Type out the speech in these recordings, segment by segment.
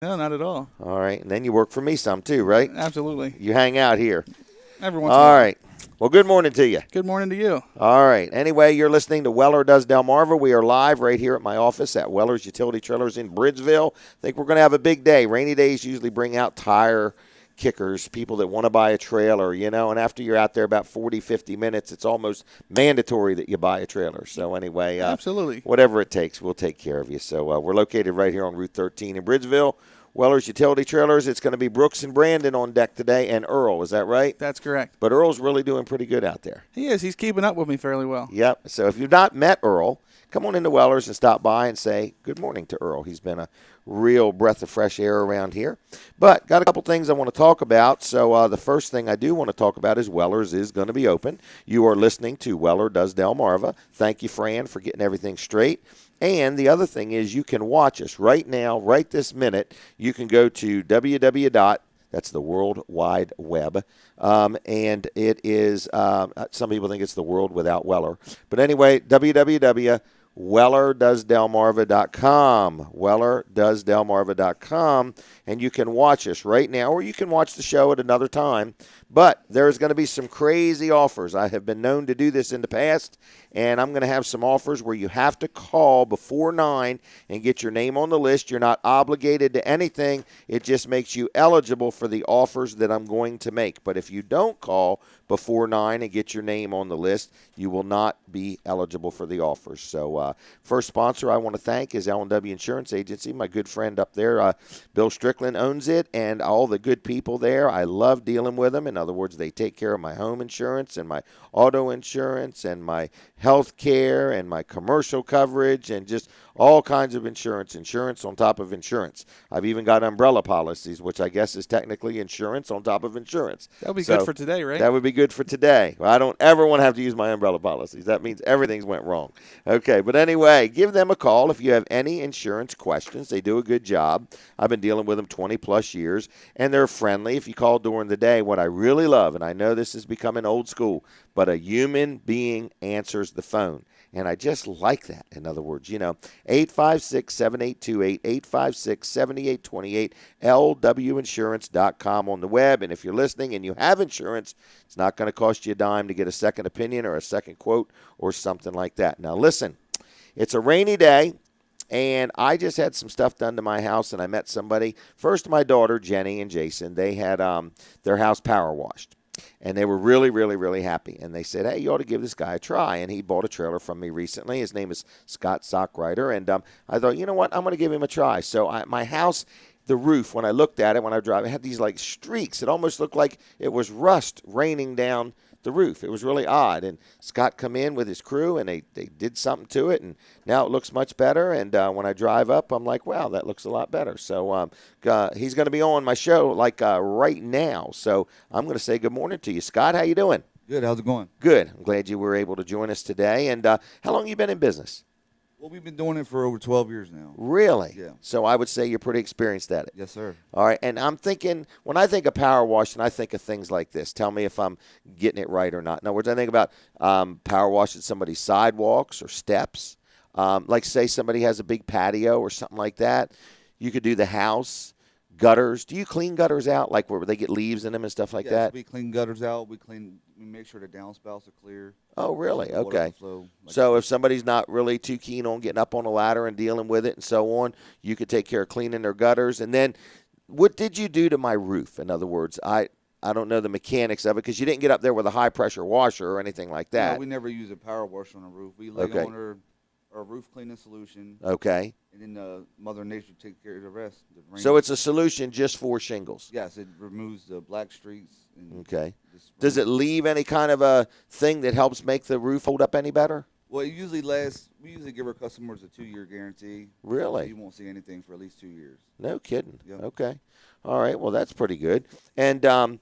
No, not at all. All right. And then you work for me some too, right? Absolutely. You hang out here. Every once in a All while. right. Well, good morning to you. Good morning to you. All right. Anyway, you're listening to Weller Does Delmarva. We are live right here at my office at Weller's Utility Trailers in Bridgeville. I think we're going to have a big day. Rainy days usually bring out tire kickers, people that want to buy a trailer, and after you're out there about 40, 50 minutes, it's almost mandatory that you buy a trailer. So anyway, Absolutely. whatever it takes, we'll take care of you. So we're located right here on Route 13 in Bridgeville. Weller's Utility Trailers. It's going to be Brooks and Brandon on deck today, and Earl. Is that right? That's correct. But Earl's really doing pretty good out there. He is. He's keeping up with me fairly well. Yep. So if you've not met Earl, come on into Weller's and stop by and say good morning to Earl. He's been a real breath of fresh air around here. But got a couple things I want to talk about. So the first thing I do want to talk about is Weller's is going to be open. You are listening to Weller Does Delmarva. Thank you, Fran, for getting everything straight. And the other thing is you can watch us right now, right this minute. You can go to that's the World Wide Web. And it is, some people think it's the world without Weller. But anyway, www.wellerdoesdelmarva.com. Wellerdoesdelmarva.com. And you can watch us right now, or you can watch the show at another time. But there's going to be some crazy offers. I have been known to do this in the past, and I'm going to have some offers where you have to call before 9 and get your name on the list. You're not obligated to anything. It just makes you eligible for the offers that I'm going to make. But if you don't call before 9 and get your name on the list, you will not be eligible for the offers. So first sponsor I want to thank is L&W Insurance Agency. My good friend up there, Bill Strickland, owns it, and all the good people there. I love dealing with them. In other words, they take care of my home insurance and my auto insurance and my health care and my commercial coverage and just all kinds of insurance on top of insurance. I've even got umbrella policies, which I guess is technically insurance on top of insurance. That would be good for today, right? That would be good for today. Well, I don't ever want to have to use my umbrella policies. That means everything's went wrong. Okay, but anyway, give them a call if you have any insurance questions. They do a good job. I've been dealing with them 20-plus years, and they're friendly. If you call during the day, what I really love, and I know this is becoming old school, but a human being answers the phone. And I just like that. In other words, 856-7828, 856-7828, lwinsurance.com on the web. And if you're listening and you have insurance, it's not going to cost you a dime to get a second opinion or a second quote or something like that. Now, listen, it's a rainy day. And I just had some stuff done to my house, and I met somebody. First, my daughter, Jenny and Jason, they had their house power washed. And they were really, really, really happy. And they said, hey, you ought to give this guy a try. And he bought a trailer from me recently. His name is Scott Sockrider. And I thought, you know what, I'm going to give him a try. So my house, the roof, when I looked at it, when I drive, it had these like streaks. It almost looked like it was rust raining down the roof. It was really odd. And Scott come in with his crew, and they did something to it, and now it looks much better. And when I drive up, I'm like, wow, that looks a lot better. So he's going to be on my show right now. So I'm going to say good morning to you. Scott, how you doing? Good. How's it going? Good. I'm glad you were able to join us today. And how long have you been in business? Well, we've been doing it for over 12 years now. Really? Yeah. So I would say you're pretty experienced at it. Yes, sir. All right. And I'm thinking, when I think of power washing, I think of things like this. Tell me if I'm getting it right or not. In other words, I think about power washing somebody's sidewalks or steps. Like, say somebody has a big patio or something like that. You could do the house. Gutters. Do you clean gutters out, like where they get leaves in them and stuff like that? We clean gutters out. We make sure the downspouts are clear. Oh, really? Okay. So if somebody's not really too keen on getting up on a ladder and dealing with it and so on, you could take care of cleaning their gutters. And then what did you do to my roof? In other words, I don't know the mechanics of it because you didn't get up there with a high-pressure washer or anything like that. No, we never use a power washer on the roof. We lay on our roof cleaning solution. Okay. And then Mother Nature takes care of the rest. So it's a solution just for shingles? Yes, it removes the black streaks. Okay. Does it leave any kind of a thing that helps make the roof hold up any better? Well, it usually lasts. We usually give our customers a 2-year guarantee. Really? So you won't see anything for at least 2 years. No kidding. Yep. Okay. All right. Well, that's pretty good. And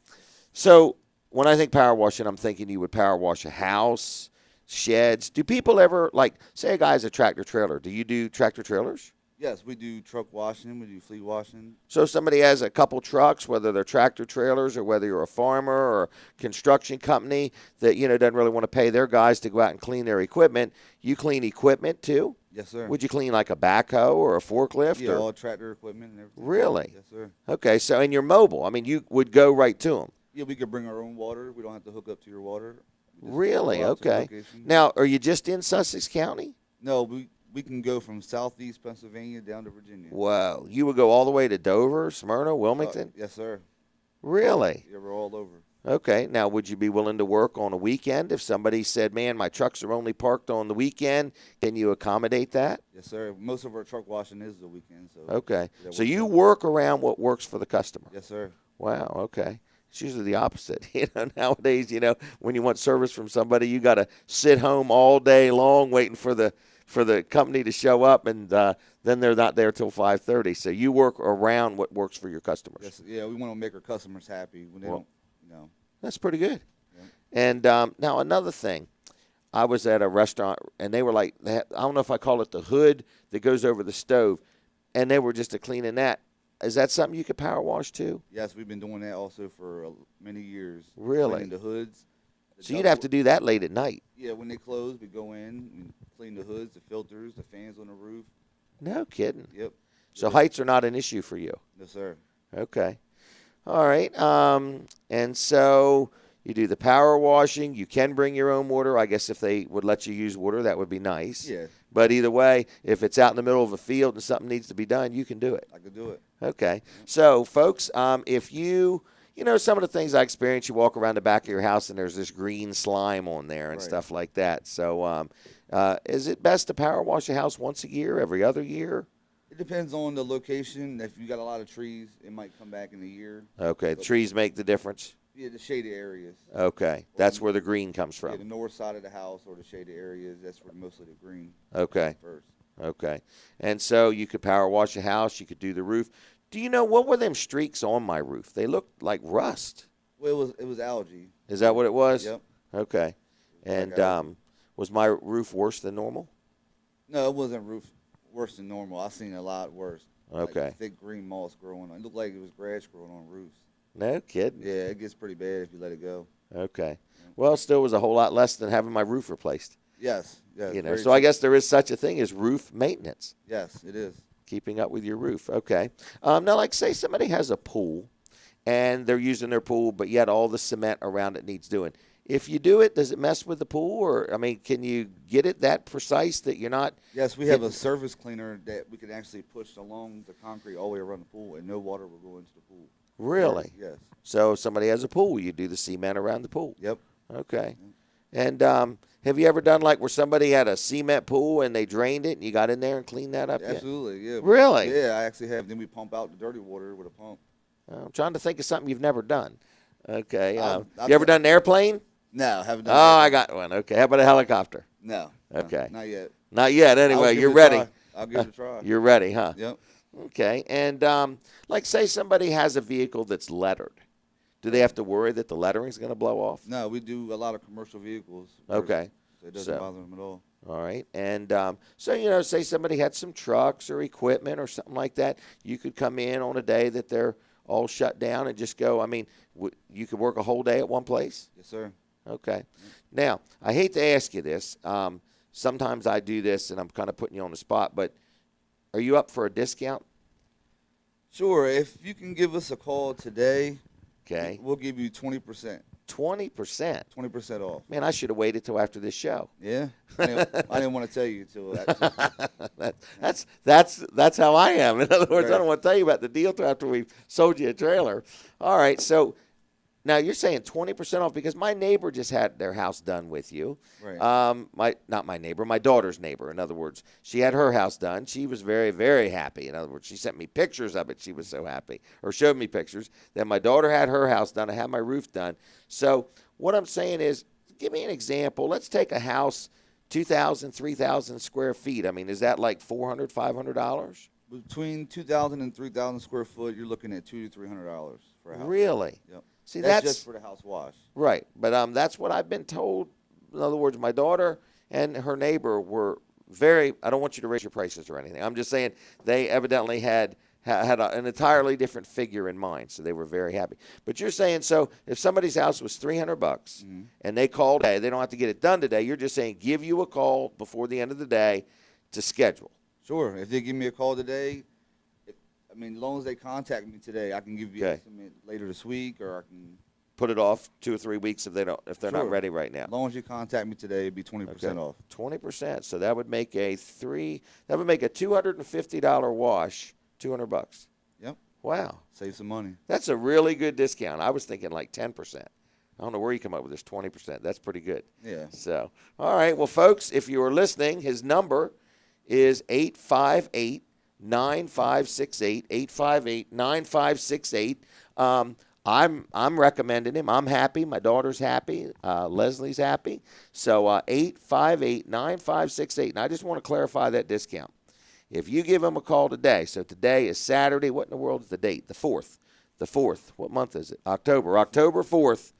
so when I think power washing, I'm thinking you would power wash a house, sheds. Do people ever, like, say a guy has a tractor trailer. Do you do tractor trailers? Yes, we do truck washing. We do fleet washing. So if somebody has a couple trucks, whether they're tractor trailers or whether you're a farmer or a construction company that, doesn't really want to pay their guys to go out and clean their equipment, you clean equipment too? Yes, sir. Would you clean like a backhoe or a forklift? Yeah, or? all tractor equipment and everything. Really? Yes, sir. Okay, so and you're mobile. I mean, you would go right to them. Yeah, we could bring our own water. We don't have to hook up to your water. We just Really? go out to the Okay. location. Now, are you just in Sussex County? No, we can go from southeast Pennsylvania down to Virginia. Wow. You would go all the way to Dover, Smyrna, Wilmington? Yes, sir. Really? Yeah, we're all over. Okay. Now, would you be willing to work on a weekend if somebody said, man, my trucks are only parked on the weekend? Can you accommodate that? Yes, sir. Most of our truck washing is the weekend. So Okay. that So works you out. work around what works for the customer. Yes, sir. Wow. Okay. It's usually the opposite. Nowadays, when you want service from somebody, you got to sit home all day long waiting for the company to show up, and then they're not there till 5:30. So you work around what works for your customers. Yes, yeah. We want to make our customers happy when they don't, you know. That's pretty good. Yeah. And now another thing, I was at a restaurant, and they were like, I don't know if I call it the hood that goes over the stove, and they were just cleaning that. Is that something you could power wash too? Yes, we've been doing that also for many years. Really? Cleaning the hoods. So you'd have to do that late at night. Yeah, when they close, we go in and clean the hoods, the filters, the fans on the roof. No kidding. Yep. So heights are not an issue for you. No, sir. Okay. All right. And so you do the power washing. You can bring your own water. I guess if they would let you use water, that would be nice. Yeah, But either way, if it's out in the middle of a field and something needs to be done, you can do it. I could do it. Okay. So, folks, if some of the things I experience, you walk around the back of your house and there's this green slime on there and Right. stuff like that. So, is it best to power wash your house once a year, every other year? It depends on the location. If you got a lot of trees, it might come back in a year. Okay. The trees make the difference? Yeah, the shaded areas. Okay. That's where the green comes Yeah, the from. north side of the house or the shaded areas, that's where most of the green Okay. first. Okay. And so you could power wash a house. You could do the roof. Do you know what were them streaks on my roof? They looked like rust. Well, it was algae. Is that what it was? Yep. Okay. And Like algae. was my roof worse than normal? No, it wasn't worse than normal. I've seen a lot worse. Okay. Like thick green moss growing on. It looked like it was grass growing on roofs. No kidding. Yeah, it gets pretty bad if you let it go. Okay. Well, it still was a whole lot less than having my roof replaced. Yes. Yes. very So I true. guess there is such a thing as roof maintenance, Yes, it is. keeping up with your roof. Okay. Now, like say somebody has a pool and they're using their pool, but yet all the cement around it needs doing. If you do it, does it mess with the pool? Or, I mean, can you get it that precise that you're not? Yes, we have a surface cleaner that we can actually push along the concrete all the way around the pool, and no water will go into the pool. Really? Yes. So if somebody has a pool, you do the cement around the pool. Yep. Okay. And have you ever done like where somebody had a cement pool and they drained it and you got in there and cleaned that up? yet? Absolutely. Yeah. Really? Yeah, I actually have. Then we pump out the dirty water with a pump. I'm trying to think of something you've never done. Okay. I've you ever done an airplane? No, haven't Oh, done that. I got one. Okay. How about a helicopter? No. Okay. Not yet. Not yet. I'll Anyway, give you're it a ready. try. I'll give it a try. You're ready, huh? Yep. Okay. And like say somebody has a vehicle that's lettered. Do they have to worry that the lettering is going to blow off? No, we do a lot of commercial vehicles. Okay. So it doesn't So- bother them at all. All right. And so, say somebody had some trucks or equipment or something like that. You could come in on a day that they're all shut down and just go. I mean, you could work a whole day at one place? Yes, sir. Okay. Now, I hate to ask you this. Sometimes I do this, and I'm kind of putting you on the spot, but are you up for a discount? Sure. If you can give us a call today, Okay. we'll give you 20%. 20%. 20% off. Man, I should have waited till after this show. Yeah. I didn't want to tell you till That's how I am. In other words, I Right. don't want to tell you about the deal till after we've sold you a trailer. All right, so now you're saying 20% off because my neighbor just had their house done with you. Right. Not my neighbor, my daughter's neighbor. In other words, she had her house done. She was very, very happy. In other words, she sent me pictures of it. She was so happy, or showed me pictures. Then my daughter had her house done. I had my roof done. So what I'm saying is, give me an example. Let's take a house, 2,000, 3,000 square feet. I mean, is that like $400, $500? Between 2,000 and 3,000 square foot, you're looking at $200 to $300 for a house. Really? Yep. See, That's that's just for the house wash. right. But that's what I've been told. In other words, my daughter and her neighbor were very. I don't want you to raise your prices or anything. I'm just saying they evidently had an entirely different figure in mind, so they were very happy. But you're saying so if somebody's house was $300 and they called, hey, they don't have to get it done today. You're just saying give you a call before the end of the day, to schedule. Sure. If they give me a call today, as long as they contact me today, I can give you an Okay. estimate later this week, or I can. Put it off 2 or 3 weeks if they're Sure. not ready right now. As long as you contact me today, it'd be 20% off. 20%. So that would make a $250 wash, $200. Yep. Wow. Save some money. That's a really good discount. I was thinking like 10%. I don't know where you come up with this 20%. That's pretty good. Yeah. So, all right. Well, folks, if you are listening, his number is 858-9568, 858-9568. I'm recommending him. I'm happy. My daughter's happy. Leslie's happy. So 858-9568. And I just want to clarify that discount. If you give him a call today, so today is Saturday. What in the world is the date? The 4th. The 4th. What month is it? October. October 4th,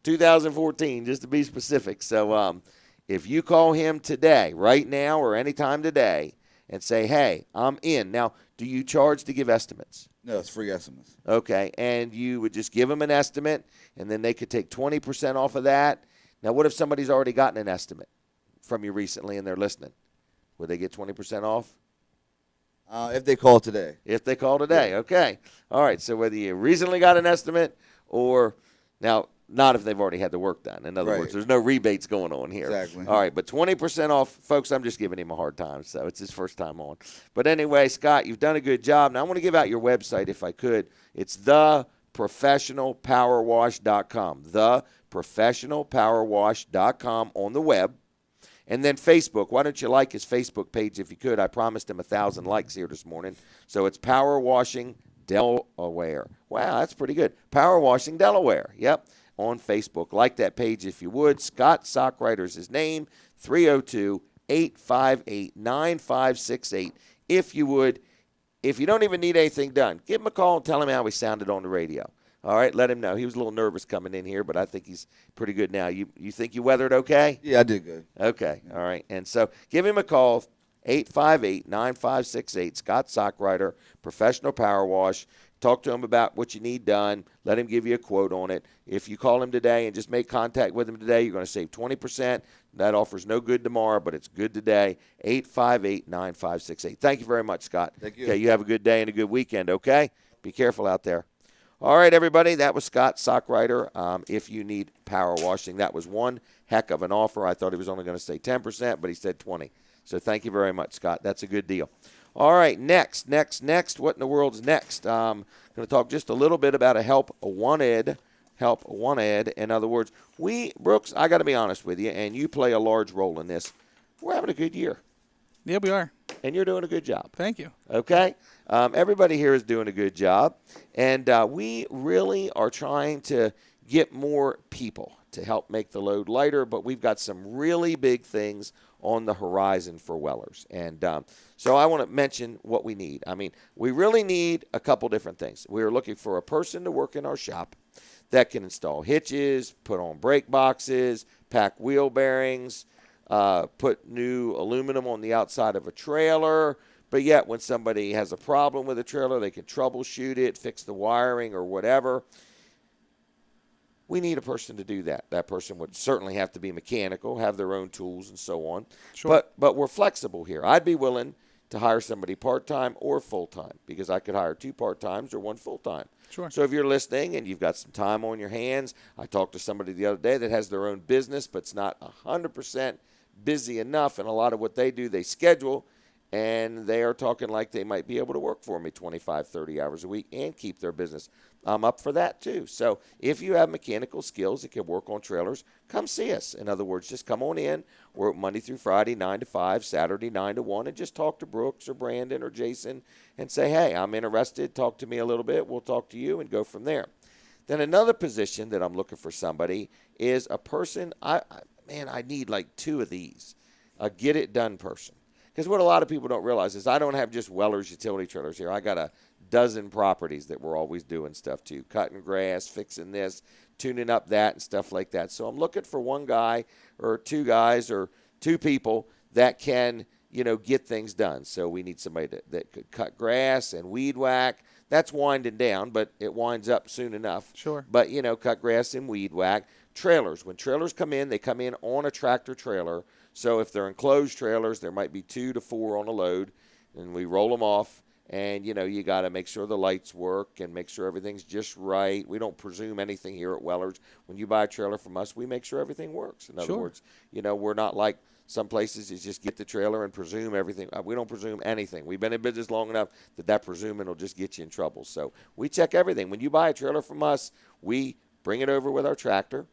2014, just to be specific. So if you call him today, right now, or anytime today, and say, hey, I'm in. Now, do you charge to give estimates? No, it's free estimates. Okay, and you would just give them an estimate, and then they could take 20% off of that. Now, what if somebody's already gotten an estimate from you recently and they're listening? Would they get 20% off? If they call today. If they call today, okay. All right, so whether you recently got an estimate or now, not if they've already had the work done. In other Right. words, there's no rebates going on here. Exactly. All right, but 20% off. Folks, I'm just giving him a hard time, so it's his first time on. But anyway, Scott, you've done a good job. Now, I want to give out your website if I could. It's theprofessionalpowerwash.com, theprofessionalpowerwash.com on the web. And then Facebook. Why don't you like his Facebook page if you could? I promised him 1,000 likes here this morning. So it's Power Washing Delaware. Wow, that's pretty good. Power Washing Delaware. Yep. On Facebook. Like that page if you would. Scott Sockrider is his name. 302-858-9568. If you would. If you don't even need anything done, give him a call and tell him how he sounded on the radio. All right, let him know. He was a little nervous coming in here, but I think he's pretty good now. You think you weathered okay? Yeah, I did good. Okay, all right. And so give him a call, 858-9568, Scott Sockrider, Professional Power Wash. Talk to him about what you need done. Let him give you a quote on it. If you call him today and just make contact with him today, you're going to save 20%. That offer's no good tomorrow, but it's good today. 858-9568. Thank you very much, Scott. Thank you. Okay, you have a good day and a good weekend, okay? Be careful out there. All right, everybody, that was Scott Sockrider. If you need power washing, that was one heck of an offer. I thought he was only going to say 10%, but he said 20. So thank you very much, Scott. That's a good deal. All right, next. What in the world is next? I'm going to talk just a little bit about a help wanted. In other words, Brooks, I got to be honest with you, and you play a large role in this. We're having a good year. Yeah, we are. And you're doing a good job. Thank you. Okay? Everybody here is doing a good job. And we really are trying to get more people to help make the load lighter, but we've got some really big things on the horizon for Wellers. And so I want to mention what we need. I mean, we really need a couple different things. We're looking for a person to work in our shop that can install hitches, put on brake boxes, pack wheel bearings, put new aluminum on the outside of a trailer, but yet when somebody has a problem with a trailer, they can troubleshoot it, fix the wiring or whatever. We need a person to do that. That person would certainly have to be mechanical, have their own tools and so on. Sure. But we're flexible here. I'd be willing to hire somebody part-time or full-time because I could hire 2 part-times or 1 full-time. Sure. So if you're listening and you've got some time on your hands, I talked to somebody the other day that has their own business but it's not 100% busy enough, and a lot of what they do, they schedule, and they are talking like they might be able to work for me 25, 30 hours a week and keep their business. I'm up for that too. So if you have mechanical skills that can work on trailers, come see us. In other words, just come on in. We're Monday through Friday, 9 to 5, Saturday, 9 to 1, and just talk to Brooks or Brandon or Jason and say, hey, I'm interested. Talk to me a little bit. We'll talk to you and go from there. Then another position that I'm looking for somebody is a person, I need like 2 of these, a get-it-done person. Because what a lot of people don't realize is I don't have just Wellers utility trailers here. I got a dozen properties that we're always doing stuff to, cutting grass, fixing this, tuning up that, and stuff like that. So I'm looking for 1 guy or 2 guys or 2 people that can, get things done. So we need somebody that could cut grass and weed whack. That's winding down, but it winds up soon enough. Sure. But, cut grass and weed whack. Trailers. When trailers come in, they come in on a tractor trailer. So if they're enclosed trailers, there might be 2 to 4 on a load, and we roll them off. And, you got to make sure the lights work and make sure everything's just right. We don't presume anything here at Weller's. When you buy a trailer from us, we make sure everything works. In other words, we're not like some places you just get the trailer and presume everything. We don't presume anything. We've been in business long enough that presuming will just get you in trouble. So we check everything. When you buy a trailer from us, we bring it over with our tractor,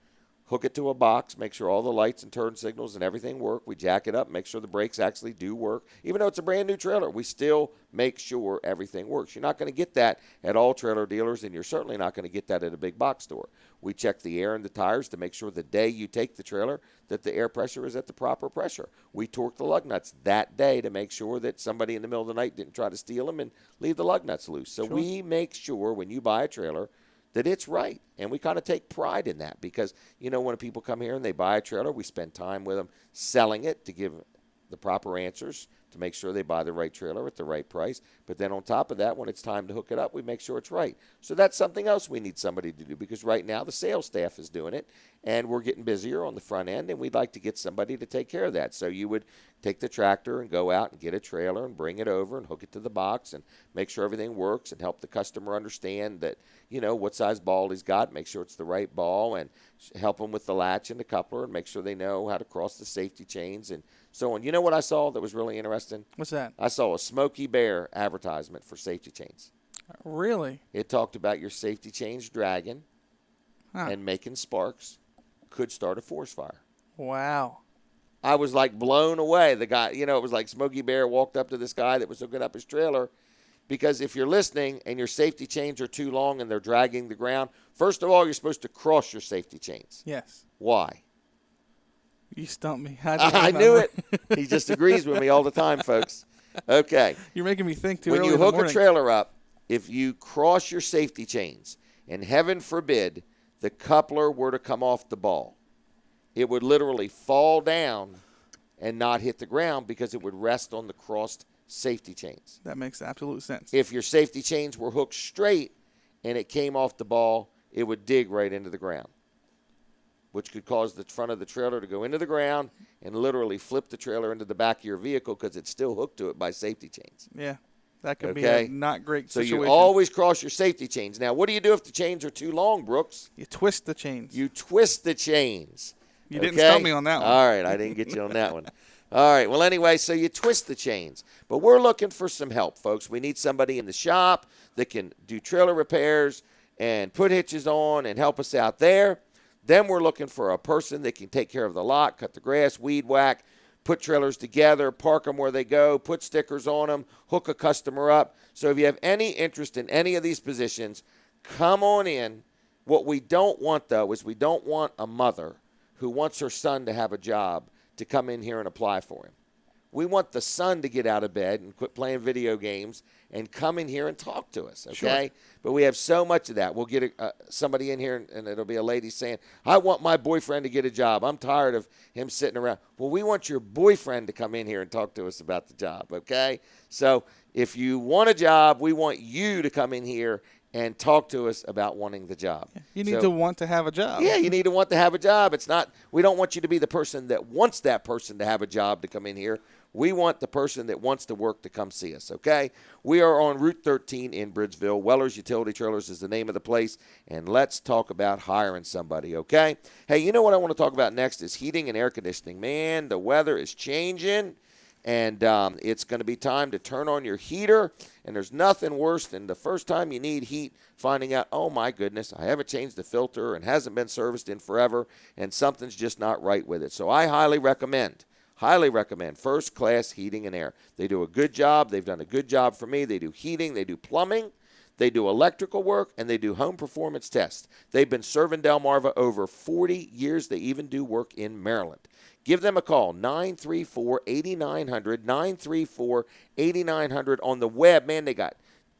hook it to a box, make sure all the lights and turn signals and everything work. We jack it up, make sure the brakes actually do work. Even though it's a brand new trailer, we still make sure everything works. You're not going to get that at all trailer dealers, and you're certainly not going to get that at a big box store. We check the air and the tires to make sure the day you take the trailer that the air pressure is at the proper pressure. We torque the lug nuts that day to make sure that somebody in the middle of the night didn't try to steal them and leave the lug nuts loose. So we make sure when you buy a trailer that it's right. And we kind of take pride in that because, when people come here and they buy a trailer, we spend time with them selling it to give the proper answers to make sure they buy the right trailer at the right price. But then on top of that, when it's time to hook it up, we make sure it's right. So that's something else we need somebody to do because right now the sales staff is doing it and we're getting busier on the front end and we'd like to get somebody to take care of that. So you would take the tractor and go out and get a trailer and bring it over and hook it to the box and make sure everything works and help the customer understand that, what size ball he's got, make sure it's the right ball and help them with the latch and the coupler and make sure they know how to cross the safety chains and so on. You know what I saw that was really interesting? What's that? I saw a Smokey Bear advertisement for safety chains. Really? It talked about your safety chains dragging and making sparks could start a forest fire. Wow. I was like blown away. The guy, it was like Smokey Bear walked up to this guy that was hooking up his trailer because if you're listening and your safety chains are too long and they're dragging the ground, first of all, you're supposed to cross your safety chains. Yes. Why? You stumped me. I knew it. He just agrees with me all the time, folks. Okay. You're making me think too when early you in the hook morning. a trailer up, if you cross your safety chains, and heaven forbid the coupler were to come off the ball, it would literally fall down and not hit the ground because it would rest on the crossed safety chains. That makes absolute sense. If your safety chains were hooked straight and it came off the ball, it would dig right into the ground, which could cause the front of the trailer to go into the ground and literally flip the trailer into the back of your vehicle because it's still hooked to it by safety chains. Yeah, that could be a not great situation. So you always cross your safety chains. Now, what do you do if the chains are too long, Brooks? You twist the chains. You twist the chains. You didn't stump me on that one. All right, I didn't get you on that one. All right, well, anyway, so you twist the chains. But we're looking for some help, folks. We need somebody in the shop that can do trailer repairs and put hitches on and help us out there. Then we're looking for a person that can take care of the lot, cut the grass, weed whack, put trailers together, park them where they go, put stickers on them, hook a customer up. So if you have any interest in any of these positions, come on in. What we don't want, though, is we don't want a mother who wants her son to have a job to come in here and apply for him. We want the son to get out of bed and quit playing video games and come in here and talk to us, okay? Sure. But we have so much of that. We'll get somebody in here, and it'll be a lady saying, I want my boyfriend to get a job. I'm tired of him sitting around. Well, we want your boyfriend to come in here and talk to us about the job, okay? So if you want a job, we want you to come in here and talk to us about wanting the job. You need to want to have a job. Yeah, you need to want to have a job. It's not, we don't want you to be the person that wants that person to have a job to come in here. We want the person that wants to work to come see us, okay? We are on Route 13 in Bridgeville. Weller's Utility Trailers is the name of the place, and let's talk about hiring somebody, okay? Hey, you know what I want to talk about next is heating and air conditioning. Man, the weather is changing, and it's going to be time to turn on your heater, and there's nothing worse than the first time you need heat, finding out, oh, my goodness, I haven't changed the filter and hasn't been serviced in forever, and something's just not right with it. So I highly recommend First Class Heating and Air. They do a good job. They've done a good job for me. They do heating. They do plumbing. They do electrical work, and they do home performance tests. They've been serving Delmarva over 40 years. They even do work in Maryland. Give them a call, 934-8900, 934-8900 on the web. Man, they got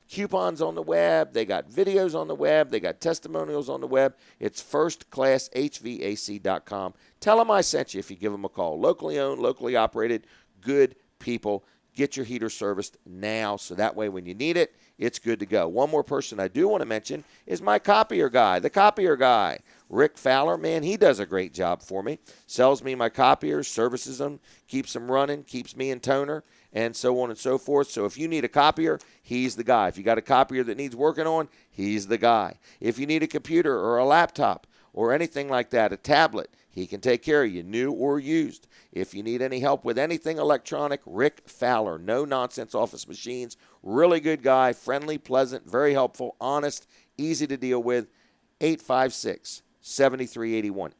coupons on the web. They got videos on the web. They got testimonials on the web. It's firstclasshvac.com. Tell them I sent you if you give them a call. Locally owned, locally operated, good people. get your heater serviced now so that way when you need it, it's good to go. One more person I do want to mention is my copier guy, the copier guy. Rick Fowler, man, he does a great job for me. Sells me my copiers, services them, keeps them running, keeps me in toner, and so on and so forth. So if you need a copier, he's the guy. If you got a copier that needs working on, he's the guy. If you need a computer or a laptop or anything like that, a tablet, he can take care of you, new or used. If you need any help with anything electronic, Rick Fowler, no-nonsense office machines, really good guy, friendly, pleasant, very helpful, honest, easy to deal with. 856-7381,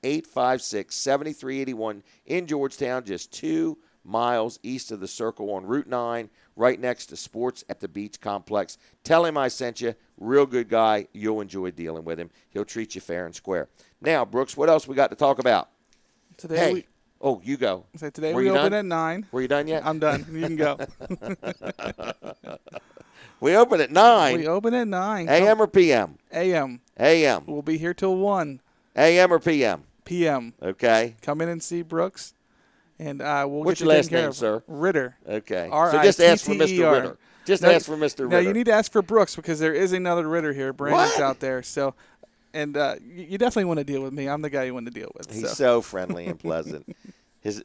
856-7381 in Georgetown, just 2 miles east of the Circle on Route 9, right next to Sports at the Beach Complex. Tell him I sent you. Real good guy. You'll enjoy dealing with him. He'll treat you fair and square. Now, Brooks, what else we got to talk about? Today you go. So today we open at 9. Were you done yet? I'm done. You can go. We open at 9. We open at 9. A.M. or P.M.? A.M. A.M. We'll be here till 1. A.M. or P.M.? P.M. Okay. Come in and see Brooks, and we'll What's get your you last taken care name, of. sir? Ritter. Okay. R-I-T-T-E-R. So just ask for Mr. Ritter. Ask for Mr. Ritter. No, you need to ask for Brooks because there is another Ritter here. Brandon's What? out there. So, and you definitely want to deal with me. I'm the guy you want to deal with. He's so friendly and pleasant.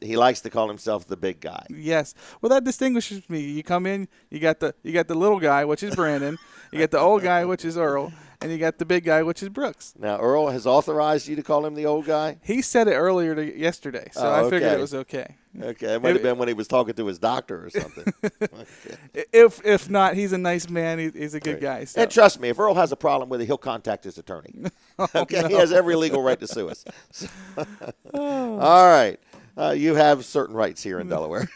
He likes to call himself the big guy. Yes. Well, that distinguishes me. You come in, you got the little guy, which is Brandon. You got the old guy, which is Earl. And you got the big guy, which is Brooks. Now, Earl has authorized you to call him the old guy? He said it earlier yesterday, so I figured it was okay. Okay, it might have been when he was talking to his doctor or something. Okay. If not, he's a nice man. He's a good guy. So. And trust me, if Earl has a problem with it, he'll contact his attorney. Okay, he has every legal right to sue us. All right. You have certain rights here in Delaware.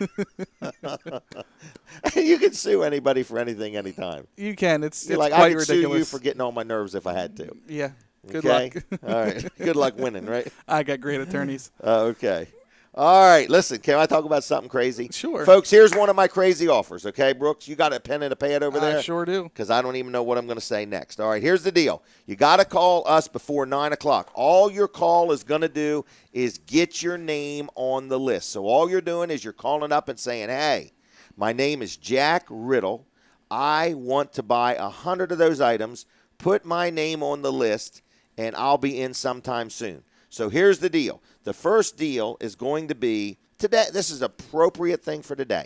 You can sue anybody for anything, anytime. You can. It's like quite I could ridiculous. sue you for getting on my nerves if I had to. Yeah. Good luck. luck. All right. Good luck winning, right? I got great attorneys. Okay. All right. Listen, can I talk about something crazy? Sure. Folks, here's one of my crazy offers, okay, Brooks? You got a pen and a pad over there? I sure do. Because I don't even know what I'm going to say next. All right, here's the deal. You got to call us before 9 o'clock. All your call is going to do is get your name on the list. So all you're doing is you're calling up and saying, hey, my name is Jack Riddle. I want to buy 100 of those items. Put my name on the list, and I'll be in sometime soon. So here's the deal. The first deal is going to be today. This is an appropriate thing for today.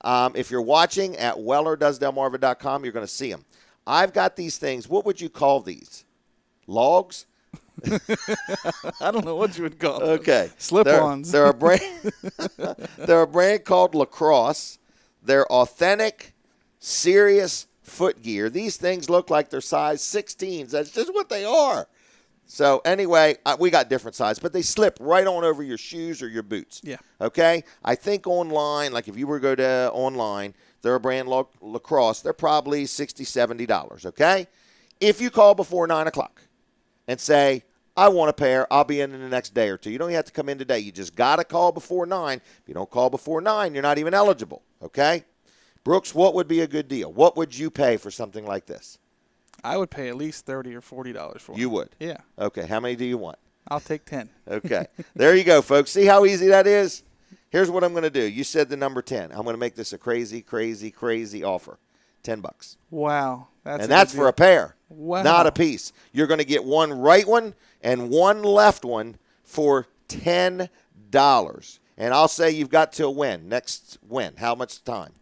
If you're watching at wellerdoesdelmarva.com, you're going to see them. I've got these things. What would you call these? Logs? I don't know what you would call them. Okay. Slip-ons. They're a brand called Lacrosse. They're authentic, serious footgear. These things look like they're size 16s. That's just what they are. So anyway, we got different sizes, but they slip right on over your shoes or your boots. Yeah. Okay? I think online, like if you were to go to online, they're a brand Lacrosse. They're probably $60, $70, okay? If you call before 9 o'clock and say, I want a pair, I'll be in the next day or two. You don't have to come in today. You just got to call before 9. If you don't call before 9, you're not even eligible, okay? Brooks, what would be a good deal? What would you pay for something like this? I would pay at least $30 or $40 for it. You would? Yeah. Okay. How many do you want? I'll take 10. Okay. There you go, folks. See how easy that is? Here's what I'm going to do. You said the number 10. I'm going to make this a crazy, crazy, crazy offer. $10. Wow. That's for a pair, wow. Not a piece. You're going to get one right one and one left one for $10. And I'll say you've got till when? Next when? How much time?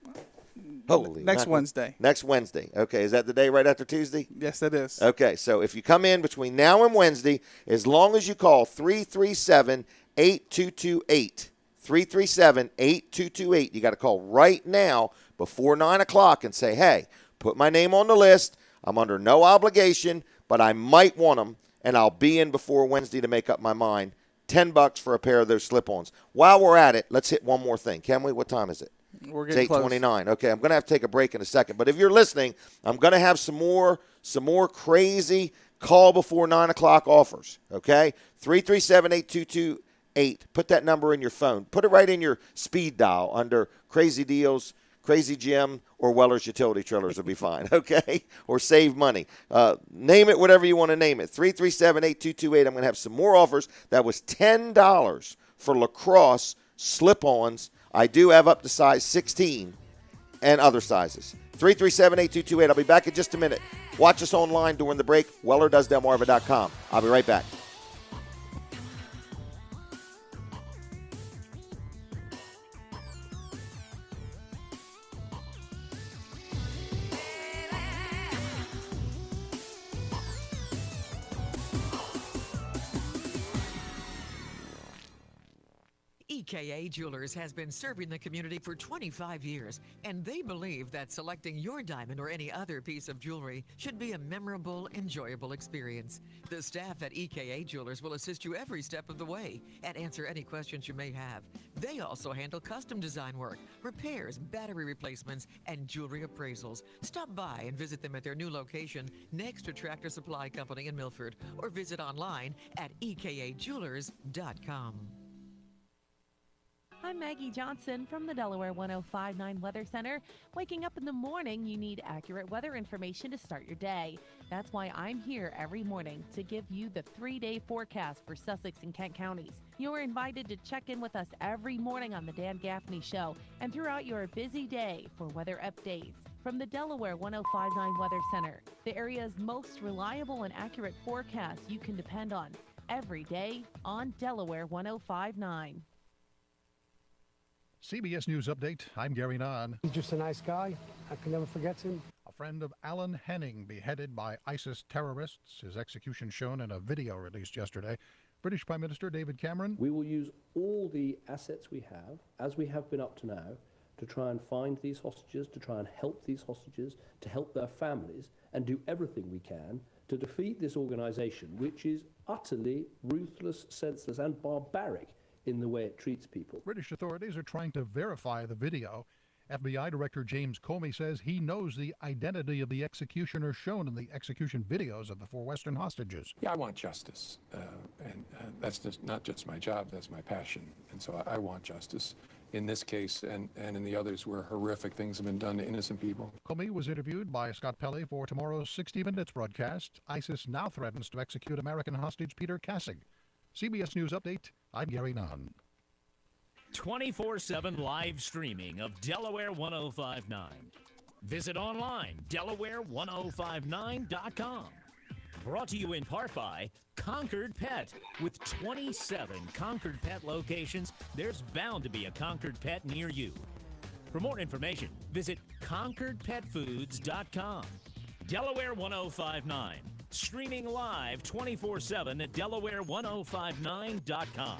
Holy Next Wednesday. Next Wednesday. Okay. Is that the day right after Tuesday? Yes, it is. Okay. So if you come in between now and Wednesday, as long as you call 337-8228, 337-8228, you got to call right now before 9 o'clock and say, hey, put my name on the list. I'm under no obligation, but I might want them, and I'll be in before Wednesday to make up my mind. $10 for a pair of those slip-ons. While we're at it, let's hit one more thing. Can we? What time is it? We're getting it's 8:29. Okay, I'm going to have to take a break in a second. But if you're listening, I'm going to have some more crazy call before 9 o'clock offers. Okay, 337-8228. Put that number in your phone. Put it right in your speed dial under Crazy Deals, Crazy Jim, or Weller's Utility Trailers will be fine. Okay, or Save Money. Name it whatever you want to name it. 337-8228. I'm going to have some more offers. That was $10 for Lacrosse slip-ons. I do have up to size 16, and other sizes. 337-8228. I'll be back in just a minute. Watch us online during the break. WellerDoesDelmarva.com. I'll be right back. EKA Jewelers has been serving the community for 25 years, and they believe that selecting your diamond or any other piece of jewelry should be a memorable, enjoyable experience. The staff at EKA Jewelers will assist you every step of the way and answer any questions you may have. They also handle custom design work, repairs, battery replacements, and jewelry appraisals. Stop by and visit them at their new location next to Tractor Supply Company in Milford, or visit online at ekajewelers.com. I'm Maggie Johnson from the Delaware 1059 Weather Center. Waking up in the morning, you need accurate weather information to start your day. That's why I'm here every morning to give you the 3-day forecast for Sussex and Kent counties. You're invited to check in with us every morning on the Dan Gaffney Show and throughout your busy day for weather updates. From the Delaware 1059 Weather Center, the area's most reliable and accurate forecast you can depend on every day on Delaware 1059. CBS News Update, I'm Gary Nahn. He's just a nice guy. I can never forget him. A friend of Alan Henning beheaded by ISIS terrorists. His execution shown in a video released yesterday. British Prime Minister David Cameron. We will use all the assets we have, as we have been up to now, to try and find these hostages, to try and help these hostages, to help their families, and do everything we can to defeat this organization, which is utterly ruthless, senseless, and barbaric in the way it treats people. British authorities are trying to verify the video. FBI Director James Comey says he knows the identity of the executioner shown in the execution videos of the 4 Western hostages. Yeah, I want justice, and that's just not just my job, that's my passion. And so I want justice in this case and in the others where horrific things have been done to innocent people. Comey was interviewed by Scott Pelley for tomorrow's 60 Minutes broadcast. ISIS now threatens to execute American hostage Peter Kassig. CBS News Update, I'm Gary Nahn. 24/7 live streaming of Delaware 1059. Visit online, Delaware1059.com. Brought to you in part by Concord Pet. With 27 Concord Pet locations, there's bound to be a Concord Pet near you. For more information, visit ConcordPetFoods.com. Delaware 1059. Streaming live 24/7 at Delaware1059.com.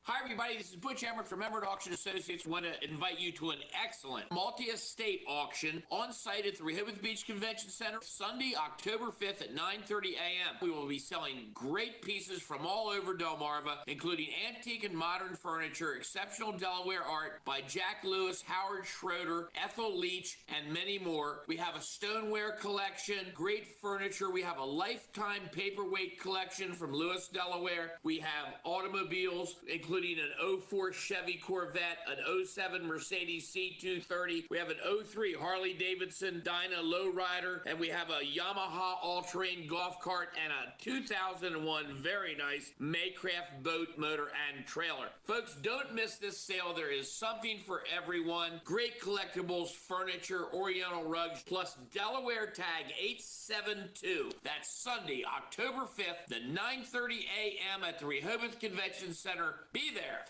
Hi, everybody. This is Butch Emmerich from Emmerich Auction Associates. I want to invite you to an excellent multi-estate auction on site at the Rehoboth Beach Convention Center, Sunday, October 5th at 9:30 a.m. We will be selling great pieces from all over Delmarva, including antique and modern furniture, exceptional Delaware art by Jack Lewis, Howard Schroeder, Ethel Leach, and many more. We have a stoneware collection, great furniture. We have a lifetime paperweight collection from Lewis, Delaware. We have automobiles, including an 04 Chevy Corvette, an 07 Mercedes C230. We have an 03 Harley Davidson Dyna Lowrider, and we have a Yamaha all-terrain golf cart and a 2001 very nice Maycraft boat, motor, and trailer. Folks, don't miss this sale. There is something for everyone. Great collectibles, furniture, oriental rugs, plus Delaware Tag 872. That's Sunday, October 5th, the 9:30 a.m. at the Rehoboth Convention Center. Be there.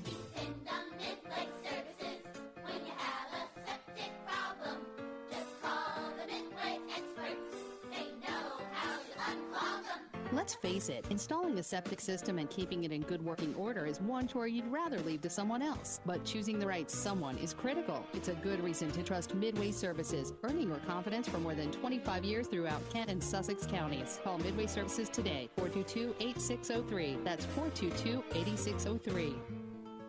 Depend on Midway Services when you have a septic problem. Just call the Midway experts. They know how to unclog them. Let's face it, installing a septic system and keeping it in good working order is one chore you'd rather leave to someone else. But choosing the right someone is critical. It's a good reason to trust Midway Services, earning your confidence for more than 25 years throughout Kent and Sussex counties. Call Midway Services today, 422-8603. That's 422-8603.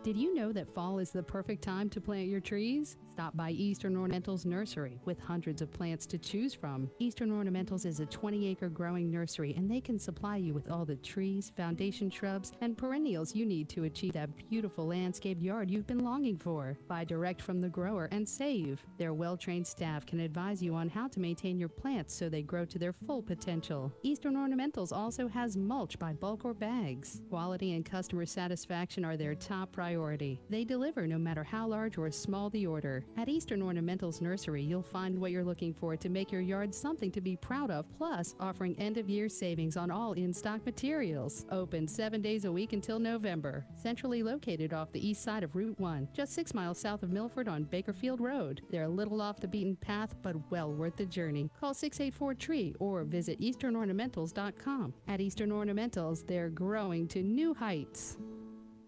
Did you know that fall is the perfect time to plant your trees? Stop by Eastern Ornamentals Nursery with hundreds of plants to choose from. Eastern Ornamentals is a 20-acre growing nursery, and they can supply you with all the trees, foundation shrubs, and perennials you need to achieve that beautiful landscaped yard you've been longing for. Buy direct from the grower and save. Their well-trained staff can advise you on how to maintain your plants so they grow to their full potential. Eastern Ornamentals also has mulch by bulk or bags. Quality and customer satisfaction are their top priority. They deliver no matter how large or small the order. At Eastern Ornamentals Nursery, you'll find what you're looking for to make your yard something to be proud of, plus offering end-of-year savings on all in-stock materials. Open 7 days a week until November. Centrally located off the east side of Route 1, just 6 miles south of Milford on Bakerfield Road. They're a little off the beaten path, but well worth the journey. Call 684-TREE or visit easternornamentals.com. At Eastern Ornamentals, they're growing to new heights.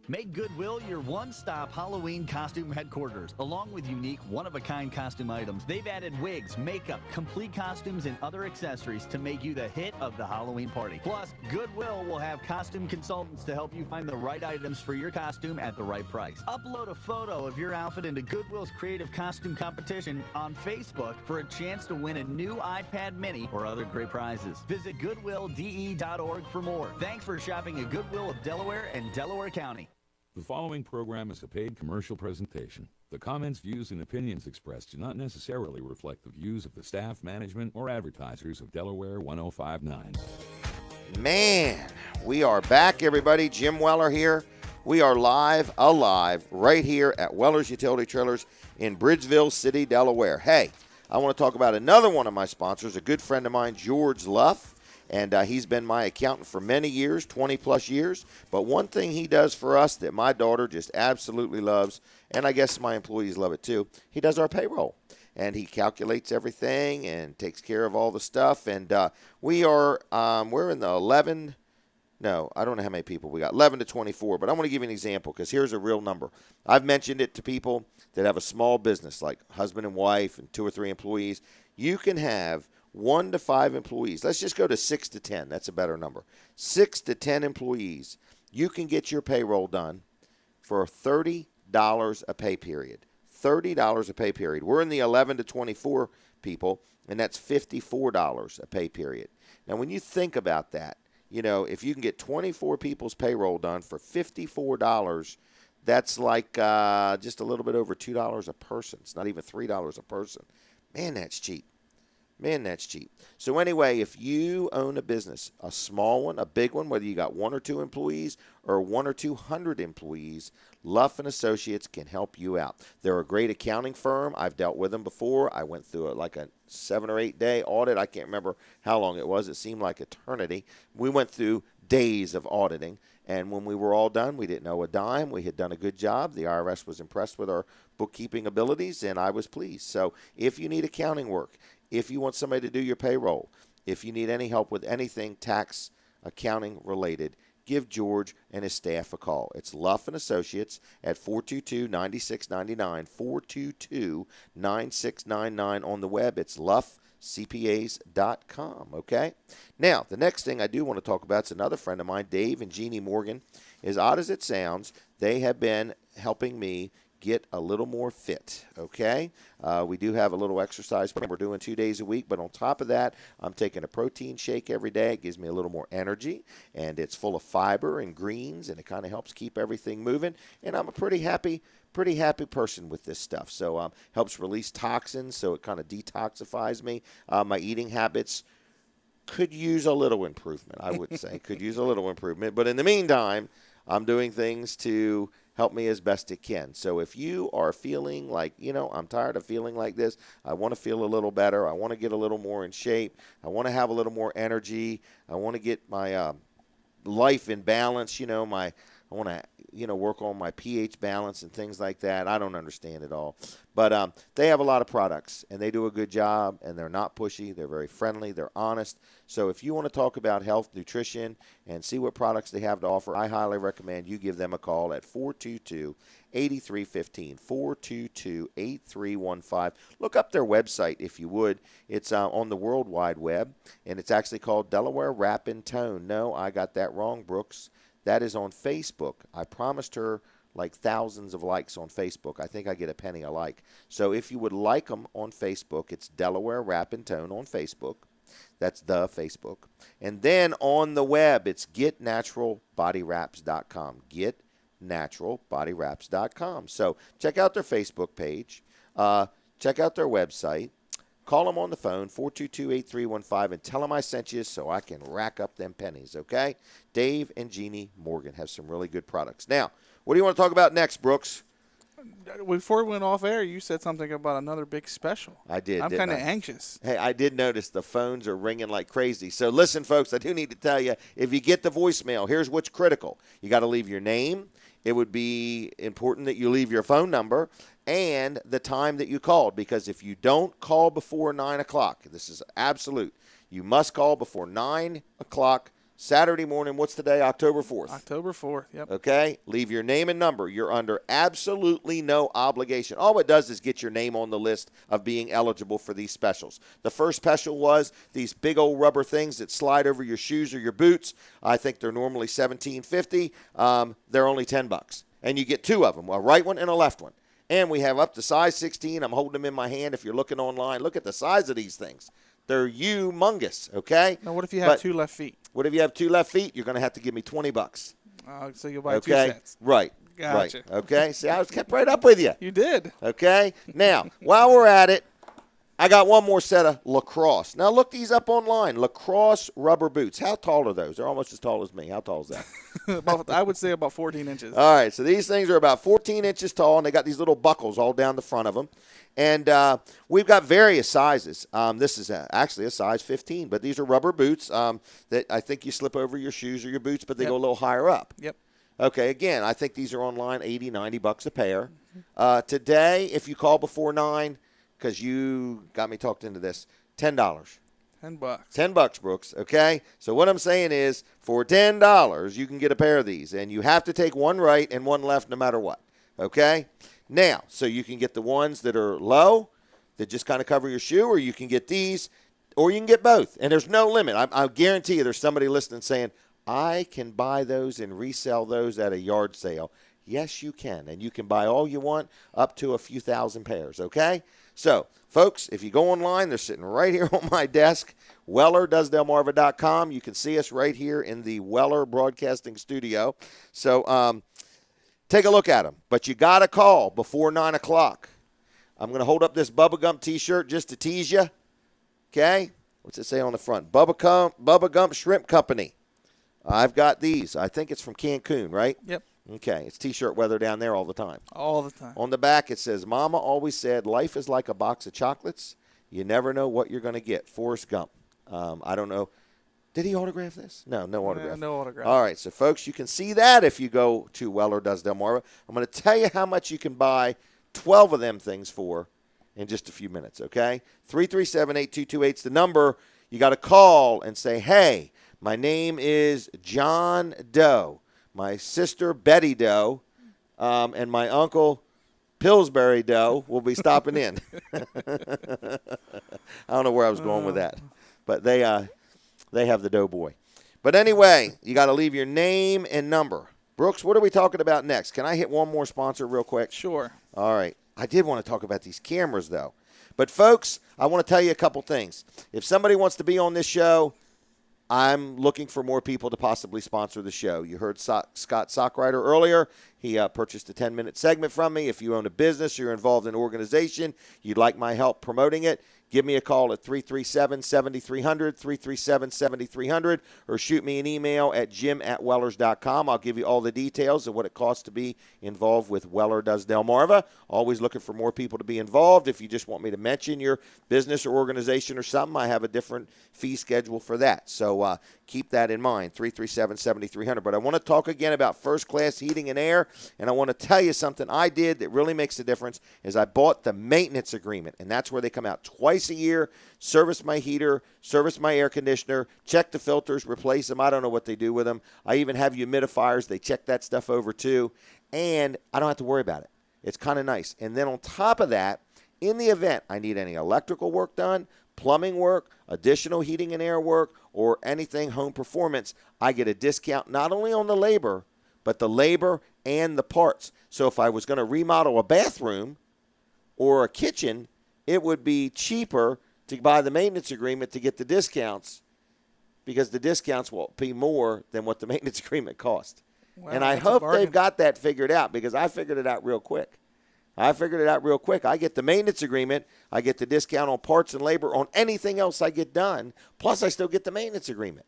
Make Goodwill your one-stop Halloween costume headquarters, along with unique, one-of-a-kind costume items. They've added wigs, makeup, complete costumes, and other accessories to make you the hit of the Halloween party. Plus, Goodwill will have costume consultants to help you find the right items for your costume at the right price. Upload a photo of your outfit into Goodwill's Creative Costume Competition on Facebook for a chance to win a new iPad mini or other great prizes. Visit goodwillde.org for more. Thanks for shopping at Goodwill of Delaware and Delaware County. The following program is a paid commercial presentation. The comments, views, and opinions expressed do not necessarily reflect the views of the staff, management, or advertisers of Delaware 105.9. Man, we are back, everybody. Jim Weller here. We are alive, right here at Weller's Utility Trailers in Bridgeville City, Delaware. Hey, I want to talk about another one of my sponsors, a good friend of mine, George Luff. And he's been my accountant for many years, 20-plus years. But one thing he does for us that my daughter just absolutely loves, and I guess my employees love it too, he does our payroll. And he calculates everything and takes care of all the stuff. And we're in the 11, no, I don't know how many people we got, 11 to 24. But I want to give you an example because here's a real number. I've mentioned it to people that have a small business like husband and wife and 2 or 3 employees. You can have 1 to 5 employees. Let's just go to 6 to 10. That's a better number. 6 to 10 employees. You can get your payroll done for $30 a pay period. $30 a pay period. We're in the 11 to 24 people, and that's $54 a pay period. Now, when you think about that, you know, if you can get 24 people's payroll done for $54, that's like just a little bit over $2 a person. It's not even $3 a person. Man, that's cheap. Man, that's cheap. So anyway, if you own a business, a small one, a big one, whether you got 1 or 2 employees or 1 or 200 employees, Luff and Associates can help you out. They're a great accounting firm. I've dealt with them before. I went through like a 7 or 8 day audit. I can't remember how long it was. It seemed like eternity. We went through days of auditing. And when we were all done, we didn't owe a dime. We had done a good job. The IRS was impressed with our bookkeeping abilities, and I was pleased. So if you need accounting work, if you want somebody to do your payroll, if you need any help with anything tax, accounting related, give George and his staff a call. It's Luff and Associates at 422-9699, 422-9699 on the web. It's luffcpas.com, okay? Now, the next thing I do want to talk about is another friend of mine, Dave and Jeannie Morgan. As odd as it sounds, they have been helping me get a little more fit, okay? We do have a little exercise program we're doing 2 days a week, but on top of that, I'm taking a protein shake every day. It gives me a little more energy, and it's full of fiber and greens, and it kind of helps keep everything moving. And I'm a pretty happy person with this stuff. So helps release toxins, so it kind of detoxifies me. My eating habits could use a little improvement, I would say. Could use a little improvement. But in the meantime, I'm doing things to help me as best it can. So if you are feeling like, you know, I'm tired of feeling like this, I want to feel a little better, I want to get a little more in shape, I want to have a little more energy, I want to get my life in balance, you know, I want to, you know, work on my pH balance and things like that. I don't understand it all. But they have a lot of products, and they do a good job, and they're not pushy. They're very friendly. They're honest. So if you want to talk about health, nutrition, and see what products they have to offer, I highly recommend you give them a call at 422-8315, 422-8315. Look up their website if you would. It's on the World Wide Web, and it's actually called Delaware Wrap and Tone. No, I got that wrong, Brooks. That is on Facebook. I promised her like thousands of likes on Facebook. I think I get a penny a like. So if you would like them on Facebook, it's Delaware Wrap and Tone on Facebook. That's the Facebook. And then on the web, it's getnaturalbodywraps.com. Getnaturalbodywraps.com. So check out their Facebook page. Check out their website. Call them on the phone, 422-8315, and tell them I sent you so I can rack up them pennies, okay? Dave and Jeannie Morgan have some really good products. Now, what do you want to talk about next, Brooks? Before we went off air, you said something about another big special. I did. I'm didn't kind of I? anxious. Hey, I did notice the phones are ringing like crazy. So listen, folks, I do need to tell you, if you get the voicemail, here's what's critical. You got to leave your name. It would be important that you leave your phone number and the time that you called, because if you don't call before 9 o'clock, this is absolute. You must call before 9 o'clock Saturday morning. What's the day? October 4th. October 4th, yep. Okay? Leave your name and number. You're under absolutely no obligation. All it does is get your name on the list of being eligible for these specials. The first special was these big old rubber things that slide over your shoes or your boots. I think they're normally $17.50. They're only $10. And you get two of them, a right one and a left one. And we have up to size 16. I'm holding them in my hand. If you're looking online, look at the size of these things. They're humongous, okay? Now, what if you have two left feet? What if you have two left feet? You're going to have to give me $20. So you'll buy okay? 2 sets. Right. Gotcha. Right. Okay. See, I was kept right up with you. You did. Okay. Now, while we're at it, I got one more set of lacrosse. Now, look these up online. Lacrosse rubber boots. How tall are those? They're almost as tall as me. How tall is that? I would say about 14 inches. All right. So these things are about 14 inches tall, and they got these little buckles all down the front of them. And we've got various sizes. This is actually a size 15, but these are rubber boots that I think you slip over your shoes or your boots, but they go a little higher up. Yep. Okay, again, I think these are online, $80, $90 a pair. Today, if you call before 9, because you got me talked into this, $10. $10. $10, Brooks, okay? So what I'm saying is, for $10, you can get a pair of these, and you have to take one right and one left no matter what, okay? Now, so you can get the ones that are low, that just kind of cover your shoe, or you can get these, or you can get both. And there's no limit. I guarantee you there's somebody listening saying, I can buy those and resell those at a yard sale. Yes, you can. And you can buy all you want, up to a few thousand pairs, okay? So, folks, if you go online, they're sitting right here on my desk, WellerDoesDelmarva.com. You can see us right here in the Weller Broadcasting Studio. So, take a look at them, but you got to call before 9 o'clock. I'm going to hold up this Bubba Gump T-shirt just to tease you. Okay? What's it say on the front? Bubba Gump Shrimp Company. I've got these. I think it's from Cancun, right? Yep. Okay. It's T-shirt weather down there all the time. All the time. On the back it says, Mama always said life is like a box of chocolates. You never know what you're going to get. Forrest Gump. I don't know. Did he autograph this? No autograph. No autograph. All right, so folks, you can see that if you go to Weller Does Delmarva. I'm going to tell you how much you can buy 12 of them things for in just a few minutes, okay? 337-8228 is the number. You got to call and say, hey, my name is John Doe, my sister Betty Doe, and my uncle Pillsbury Doe will be stopping in. I don't know where I was going with that, but they have the Doughboy. But anyway, you got to leave your name and number. Brooks, what are we talking about next? Can I hit one more sponsor real quick? Sure. All right. I did want to talk about these cameras, though. But, folks, I want to tell you a couple things. If somebody wants to be on this show, I'm looking for more people to possibly sponsor the show. You heard Scott Sockrider earlier. He purchased a 10-minute segment from me. If you own a business, you're involved in an organization, you'd like my help promoting it, give me a call at 337-7300, 337-7300, or shoot me an email at jim@wellers.com. I'll give you all the details of what it costs to be involved with Weller Does Delmarva. Always looking for more people to be involved. If you just want me to mention your business or organization or something, I have a different fee schedule for that. So keep that in mind, 337-7300. But I want to talk again about first-class heating and air, and I want to tell you something I did that really makes a difference is I bought the maintenance agreement, and that's where they come out twice a year, service my heater, service my air conditioner, check the filters, replace them. I don't know what they do with them. I even have humidifiers. They check that stuff over too, and I don't have to worry about it. It's kind of nice. And then on top of that, in the event I need any electrical work done, plumbing work, additional heating and air work, or anything home performance, I get a discount not only on the labor, but the labor and the parts. So if I was going to remodel a bathroom or a kitchen, it would be cheaper to buy the maintenance agreement to get the discounts because the discounts will be more than what the maintenance agreement cost. Wow, and I hope they've got that figured out because I figured it out real quick. I get the maintenance agreement. I get the discount on parts and labor on anything else I get done. Plus, I still get the maintenance agreement.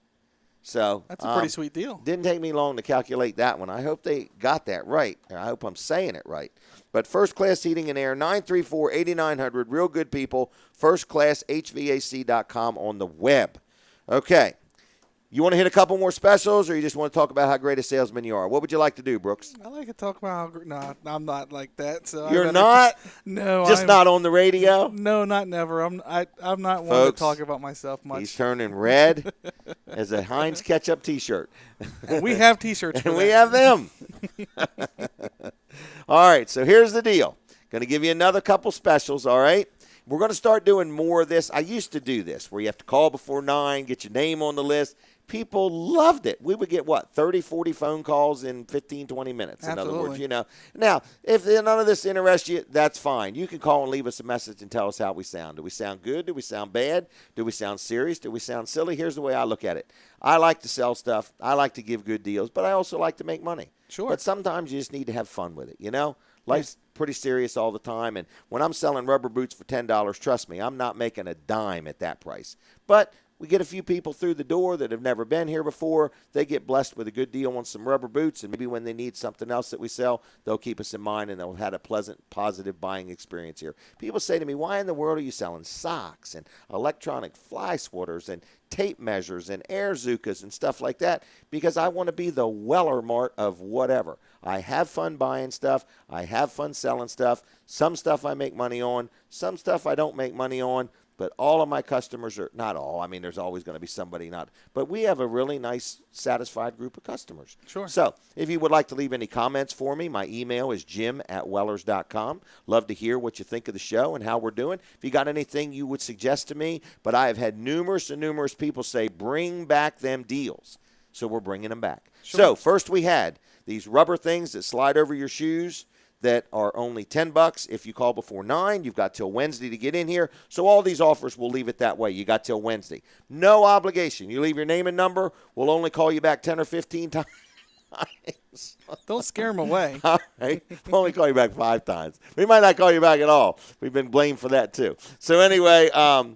So That's a pretty sweet deal. Didn't take me long to calculate that one. I hope they got that right. I hope I'm saying it right. But First Class Heating and Air, 934-8900, real good people, firstclasshvac.com on the web. Okay. You want to hit a couple more specials, or you just want to talk about how great a salesman you are? What would you like to do, Brooks? I like to talk about how great. No, I'm not like that. So You're not? No. Just not on the radio? No, not never. I'm not one to Folks, talk about myself much. He's turning red as a Heinz ketchup T-shirt. And we have T-shirts for And that. we have them. All right, so here's the deal. Going to give you another couple specials, all right? We're going to start doing more of this. I used to do this where you have to call before 9, get your name on the list. People loved it. We would get, 30, 40 phone calls in 15, 20 minutes. In other words, Now, if none of this interests you, that's fine. You can call and leave us a message and tell us how we sound. Do we sound good? Do we sound bad? Do we sound serious? Do we sound silly? Here's the way I look at it. I like to sell stuff. I like to give good deals, but I also like to make money. Sure. But sometimes you just need to have fun with it, Life's pretty serious all the time, and when I'm selling rubber boots for $10, trust me, I'm not making a dime at that price. But we get a few people through the door that have never been here before. They get blessed with a good deal on some rubber boots, and maybe when they need something else that we sell, they'll keep us in mind, and they'll have had a pleasant, positive buying experience here. People say to me, why in the world are you selling socks and electronic fly swatters and tape measures and air zukas and stuff like that? Because I want to be the Weller Mart of whatever. I have fun buying stuff. I have fun selling stuff. Some stuff I make money on. Some stuff I don't make money on. But all of my customers are, not all, I mean, there's always going to be somebody not, but we have a really nice, satisfied group of customers. Sure. So if you would like to leave any comments for me, my email is jim@wellers.com. Love to hear what you think of the show and how we're doing. If you got anything you would suggest to me, but I have had numerous and numerous people say, bring back them deals. So we're bringing them back. Sure. So first we had these rubber things that slide over your shoes that are only $10. If you call before 9, you've got till Wednesday to get in here. So all these offers, we'll leave it that way. You got till Wednesday. No obligation. You leave your name and number. We'll only call you back 10 or 15 times. Don't scare them away. All right. We'll only call you back 5 times. We might not call you back at all. We've been blamed for that too. So anyway,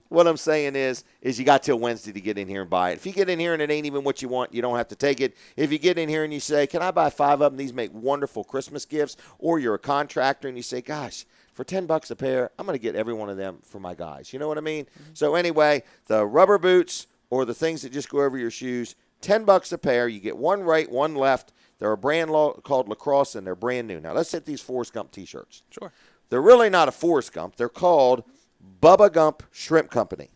what I'm saying is you got till Wednesday to get in here and buy it. If you get in here and it ain't even what you want, you don't have to take it. If you get in here and you say, can I buy 5 of them? These make wonderful Christmas gifts. Or you're a contractor and you say, gosh, for $10 a pair, I'm going to get every one of them for my guys. You know what I mean? Mm-hmm. So anyway, the rubber boots or the things that just go over your shoes, $10 a pair. You get one right, one left. They're a brand called Lacrosse, and they're brand new. Now, let's hit these Forrest Gump T-shirts. Sure. They're really not a Forrest Gump. They're called Bubba Gump Shrimp Company.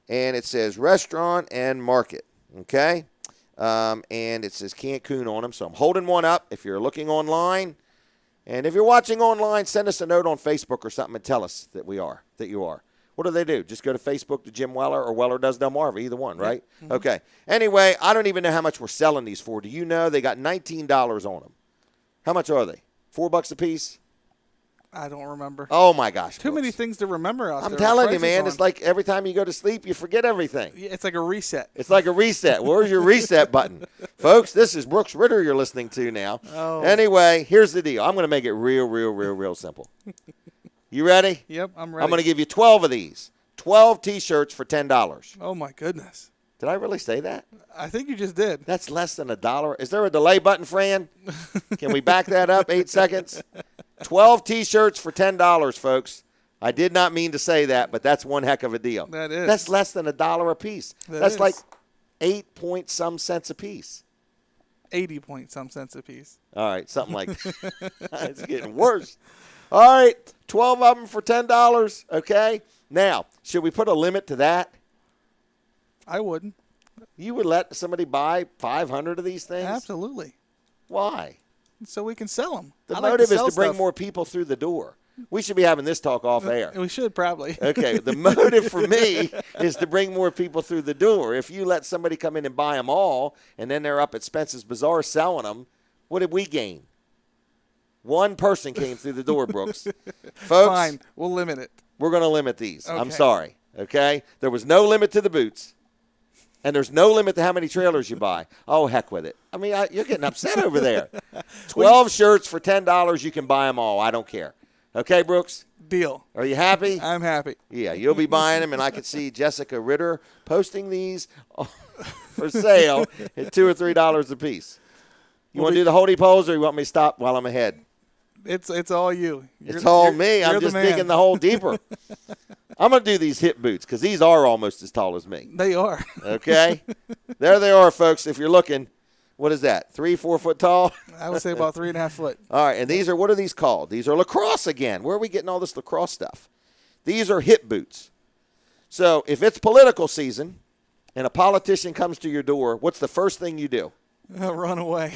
And it says restaurant and market, okay? And it says Cancun on them. So I'm holding one up if you're looking online. And if you're watching online, send us a note on Facebook or something and tell us that you are. What do they do? Just go to Facebook to Jim Weller or Weller Does Delmarva, either one, right? Mm-hmm. Okay. Anyway, I don't even know how much we're selling these for. Do you know? They got $19 on them. How much are they? $4 a piece? I don't remember. Oh, my gosh. Too many things to remember out there. I'm telling you, man, it's like every time you go to sleep, you forget everything. Yeah, it's like a reset. It's like a reset. Where's your reset button? Folks, this is Brooks Ritter you're listening to now. Oh. Anyway, here's the deal. I'm going to make it real simple. You ready? Yep, I'm ready. I'm going to give you 12 of these. 12 T-shirts for $10. Oh, my goodness. Did I really say that? I think you just did. That's less than $1. Is there a delay button, Fran? Can we back that up 8 seconds? 12 T-shirts for $10, folks. I did not mean to say that, but that's one heck of a deal. That is. That's less than $1 a piece. That's like 8-point-some cents a piece. 80-point-some cents a piece. All right, something like that. It's getting worse. All right, 12 of them for $10, okay? Now, should we put a limit to that? I wouldn't. You would let somebody buy 500 of these things? Absolutely. Why? So we can sell them. The motive is to bring more people through the door. We should be having this talk off air. We should probably. Okay, the motive for me is to bring more people through the door. If you let somebody come in and buy them all, and then they're up at Spence's Bazaar selling them, what did we gain? One person came through the door, Brooks. Folks, fine, we'll limit it. We're going to limit these. Okay. I'm sorry, okay? There was no limit to the boots, and there's no limit to how many trailers you buy. Oh, heck with it. I mean, you're getting upset over there. 12 shirts for $10, you can buy them all. I don't care. Okay, Brooks? Deal. Are you happy? I'm happy. Yeah, you'll be buying them, and I can see Jessica Ritter posting these for sale at $2 or $3 a piece. You want to do the holding poles, or you want me to stop while I'm ahead? It's all you. It's all me. I'm just digging the hole deeper. I'm going to do these hip boots because these are almost as tall as me. They are. Okay? There they are, folks. If you're looking, what is that, 3-4 foot tall? I would say about 3.5 foot. All right, and these are, what are these called? These are lacrosse again. Where are we getting all this lacrosse stuff? These are hip boots. So if it's political season and a politician comes to your door, what's the first thing you do? Run away.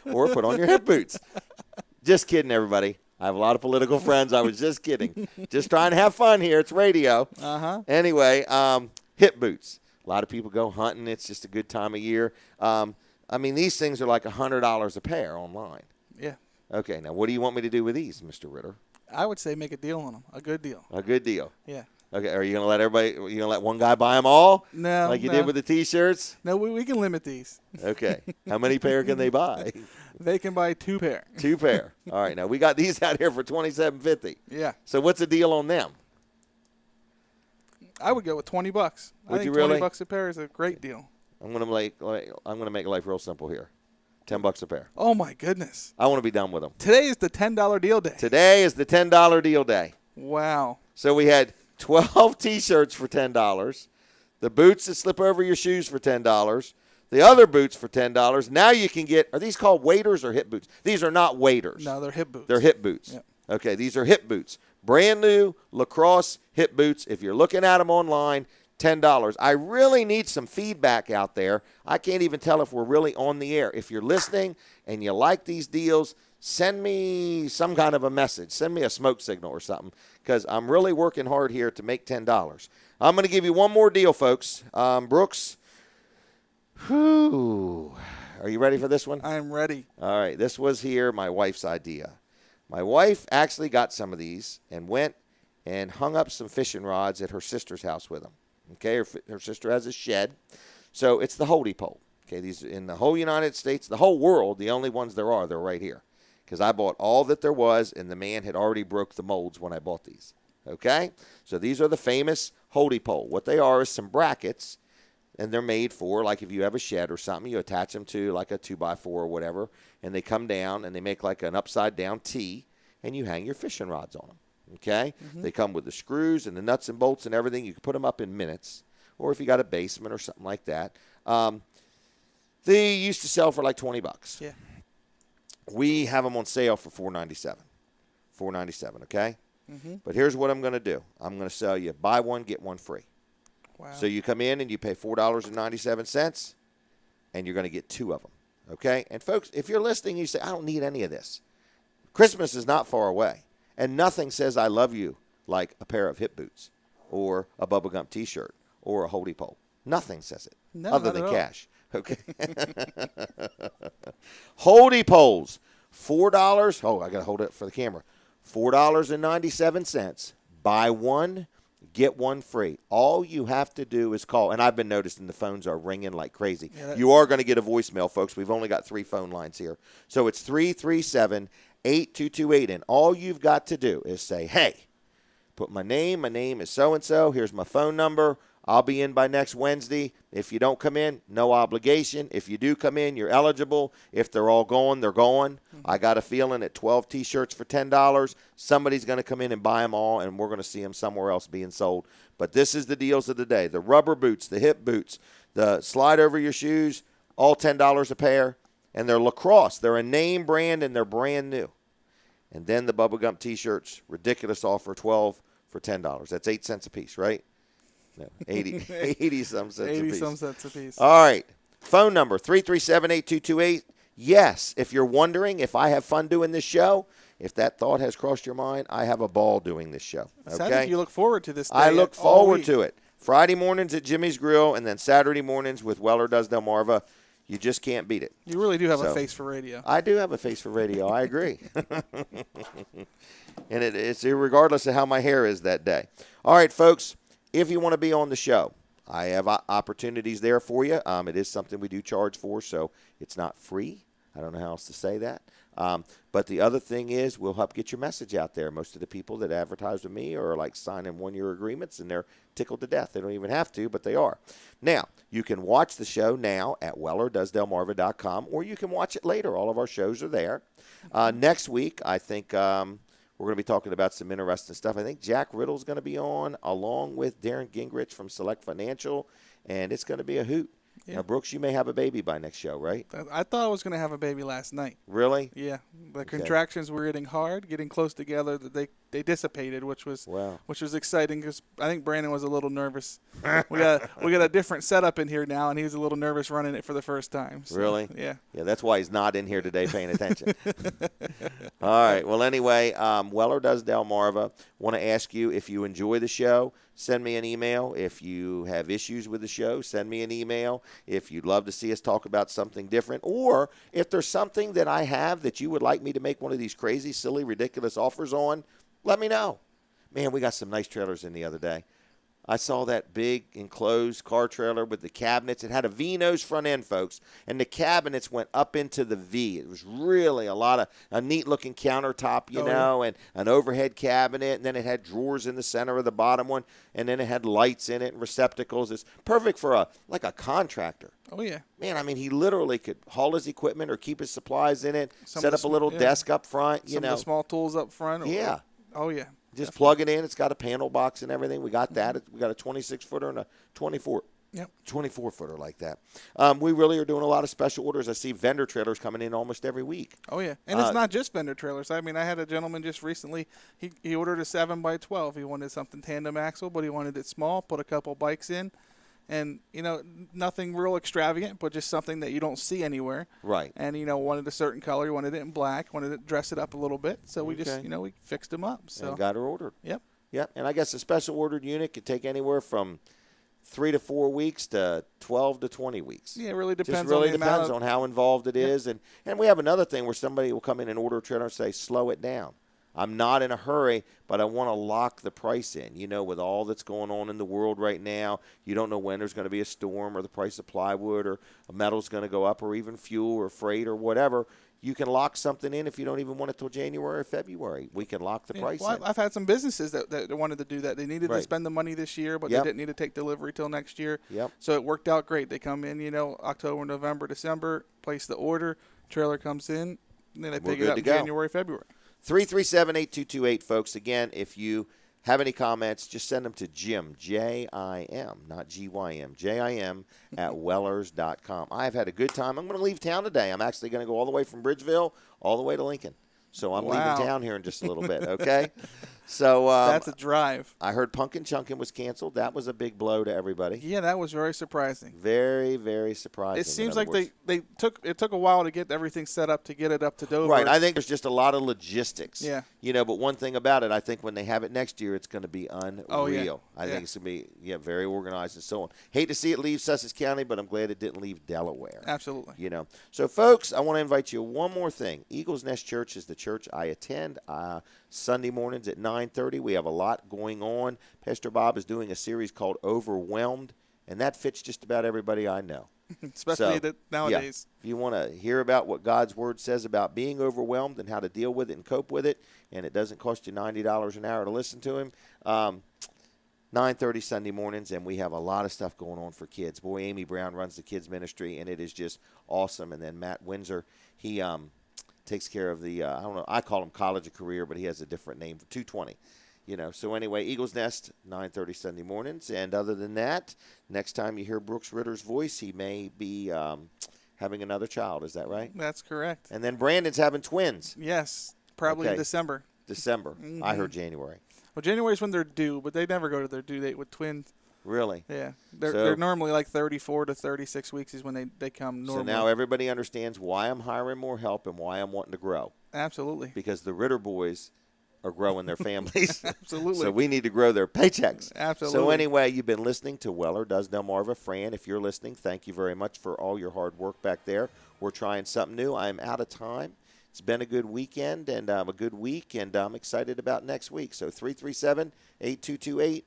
Or put on your hip boots. Just kidding, everybody. I have a lot of political friends. I was just kidding. Just trying to have fun here. It's radio. Uh-huh. Anyway, hip boots. A lot of people go hunting. It's just a good time of year. I mean, these things are like $100 a pair online. Yeah. Okay, now what do you want me to do with these, Mr. Ritter? I would say make a deal on them. A good deal. A good deal. Yeah. Okay, are you going to let everybody, are you going to let one guy buy them all? No. Like you did with the T-shirts? No, we can limit these. Okay. How many pair can they buy? They can buy 2 pair. 2 pair. All right, now we got these out here for $27.50. Yeah. So what's the deal on them? I would go with $20. I think you really? $20 a pair is a great deal. I'm going to make life real simple here. $10 a pair. Oh my goodness. I want to be done with them. Today is the $10 deal day. Today is the $10 deal day. Wow. So we had 12 T-shirts for $10, the boots that slip over your shoes for $10, the other boots for $10. Now you can get, are these called waders or hip boots? These are not waders. No, they're hip boots. They're hip boots. Yep. Okay, these are hip boots. Brand new lacrosse hip boots. If you're looking at them online, $10. I really need some feedback out there. I can't even tell if we're really on the air. If you're listening and you like these deals, send me some kind of a message. Send me a smoke signal or something, because I'm really working hard here to make $10. I'm going to give you one more deal, folks. Brooks, whew. Are you ready for this one? I am ready. All right, this was here my wife's idea. My wife actually got some of these and went and hung up some fishing rods at her sister's house with them. Okay, her sister has a shed, so it's the holding pole. Okay, these in the whole United States, the whole world, the only ones there are, they're right here. Because I bought all that there was, and the man had already broke the molds when I bought these. Okay, so these are the famous holding pole. What they are is some brackets, and they're made for, like if you have a shed or something, you attach them to like a 2x4 or whatever, and they come down and they make like an upside down T, and you hang your fishing rods on them. Okay? Mm-hmm. They come with the screws and the nuts and bolts and everything. You can put them up in minutes, or if you got a basement or something like that. They used to sell for like $20. Yeah. We have them on sale for $4.97. $4.97, okay? Mm-hmm. But here's what I'm going to do. I'm going to sell you buy one, get one free. Wow. So you come in and you pay $4.97, and you're going to get 2 of them, okay? And, folks, if you're listening, you say, I don't need any of this. Christmas is not far away. And nothing says I love you like a pair of hip boots or a Bubba Gump T-shirt or a holding pole. Nothing says it other than cash. Okay. Holding poles, $4. Oh, I got to hold it for the camera. $4.97. Buy one, get one free. All you have to do is call. And I've been noticing the phones are ringing like crazy. Yeah, you are going to get a voicemail, folks. We've only got 3 phone lines here. So it's 337-8228. And all you've got to do is say, hey, put my name is so-and-so. Here's my phone number. I'll be in by next Wednesday. If you don't come in, no obligation. If you do come in, you're eligible. If they're all going, they're going. Mm-hmm. I got a feeling at 12 T-shirts for $10, somebody's going to come in and buy them all, and we're going to see them somewhere else being sold. But this is the deals of the day. The rubber boots, the hip boots, the slide over your shoes, all $10 a pair. And they're lacrosse. They're a name brand, and they're brand new. And then the Bubba Gump T-shirts, ridiculous offer, 12 for $10. That's 8 cents a piece, right? No, 80-some cents a piece. 80-some cents a piece. All right. Phone number, 337-8228. Yes, if you're wondering if I have fun doing this show, if that thought has crossed your mind, I have a ball doing this show. Okay? Sounds like you look forward to this day. I look forward to it. Friday mornings at Jimmy's Grill, and then Saturday mornings with Weller Does Delmarva. You just can't beat it. You really do have a face for radio. I do have a face for radio. I agree. And it's regardless of how my hair is that day. All right, folks. If you want to be on the show, I have opportunities there for you. It is something we do charge for, so it's not free. I don't know how else to say that. But the other thing is we'll help get your message out there. Most of the people that advertise with me are like signing one-year agreements, and they're tickled to death. They don't even have to, but they are. Now, you can watch the show now at wellerdoesdelmarva.com, or you can watch it later. All of our shows are there. Next week, I think we're going to be talking about some interesting stuff. I think Jack Riddle's going to be on along with Darren Gingrich from Select Financial, and it's going to be a hoot. Yeah. Now, Brooks, you may have a baby by next show, right? I thought I was going to have a baby last night. Really? Yeah. The contractions were getting hard, getting close together. They dissipated, which was exciting because I think Brandon was a little nervous. we got a different setup in here now, and he was a little nervous running it for the first time. So, really? Yeah. Yeah, that's why he's not in here today paying attention. All right. Well, anyway, Weller Does Delmarva. Want to ask you if you enjoy the show, send me an email. If you have issues with the show, send me an email. If you'd love to see us talk about something different, or if there's something that I have that you would like me to make one of these crazy, silly, ridiculous offers on, let me know. Man, we got some nice trailers in the other day. I saw that big enclosed car trailer with the cabinets. It had a V-nose front end, folks, and the cabinets went up into the V. It was really a neat-looking countertop, you know, and an overhead cabinet, and then it had drawers in the center of the bottom one, and then it had lights in it and receptacles. It's perfect for a contractor. Oh, yeah. Man, I mean, he literally could haul his equipment or keep his supplies in it, set up a little desk up front, Some of the small tools up front. Yeah. Oh, yeah. Just plug it in. It's got a panel box and everything. We got that. We got a 26-footer and a 24-footer like that. We really are doing a lot of special orders. I see vendor trailers coming in almost every week. Oh, yeah. And it's not just vendor trailers. I mean, I had a gentleman just recently, he ordered a 7x12. He wanted something tandem axle, but he wanted it small, put a couple bikes in. And, nothing real extravagant, but just something that you don't see anywhere. Right. And, wanted a certain color. He wanted it in black, wanted to dress it up a little bit. So we just, we fixed him up. So and got her ordered. Yep. Yep. And I guess a special ordered unit could take anywhere from 3 to 4 weeks to 12 to 20 weeks. Yeah, it really depends. Just really depends on how involved it is. And we have another thing where somebody will come in and order a trailer and say, slow it down. I'm not in a hurry, but I want to lock the price in. With all that's going on in the world right now, you don't know when there's going to be a storm or the price of plywood or metal's going to go up or even fuel or freight or whatever. You can lock something in if you don't even want it till January or February. We can lock the price in. I've had some businesses that wanted to do that. They needed to spend the money this year, but they didn't need to take delivery till next year. Yep. So it worked out great. They come in, October, November, December, place the order, trailer comes in, and then they pick it up in January, February. 337-8228, folks. Again, if you have any comments, just send them to Jim, J-I-M, not G-Y-M, J-I-M at wellers.com. I've had a good time. I'm going to leave town today. I'm actually going to go all the way from Bridgeville all the way to Lincoln. So I'm leaving town here in just a little bit, okay? So that's a drive. I heard Punkin' Chunkin' was canceled. That was a big blow to everybody. Yeah, that was very surprising. Very, very surprising. It seems like they took a while to get everything set up to get it up to Dover. Right. I think there's just a lot of logistics. Yeah. But one thing about it, I think when they have it next year, it's going to be unreal. Oh, yeah. I think it's going to be very organized and so on. Hate to see it leave Sussex County, but I'm glad it didn't leave Delaware. Absolutely. So, folks, I want to invite you one more thing. Eagles Nest Church is the church I attend. Sunday mornings at 9:30. We have a lot going on. Pastor Bob is doing a series called Overwhelmed, and that fits just about everybody I know. Especially nowadays. Yeah, if you want to hear about what God's Word says about being overwhelmed and how to deal with it and cope with it, and it doesn't cost you $90 an hour to listen to him, 9:30 Sunday mornings, and we have a lot of stuff going on for kids. Boy, Amy Brown runs the kids ministry, and it is just awesome. And then Matt Windsor, he takes care of the, I don't know, I call him College of Career, but he has a different name, 220. So anyway, Eagles Nest, 9:30 Sunday mornings. And other than that, next time you hear Brooks Ritter's voice, he may be having another child. Is that right? That's correct. And then Brandon's having twins. Yes, probably in December. Mm-hmm. I heard January. Well, January is when they're due, but they never go to their due date with twins. Really? Yeah. They're normally like 34 to 36 weeks is when they come normally. So now everybody understands why I'm hiring more help and why I'm wanting to grow. Absolutely. Because the Ritter boys are growing their families. Absolutely. So we need to grow their paychecks. Absolutely. So anyway, you've been listening to Weller Does Delmarva. Fran, if you're listening, thank you very much for all your hard work back there. We're trying something new. I'm out of time. It's been a good weekend and a good week, and I'm excited about next week. So 337-8228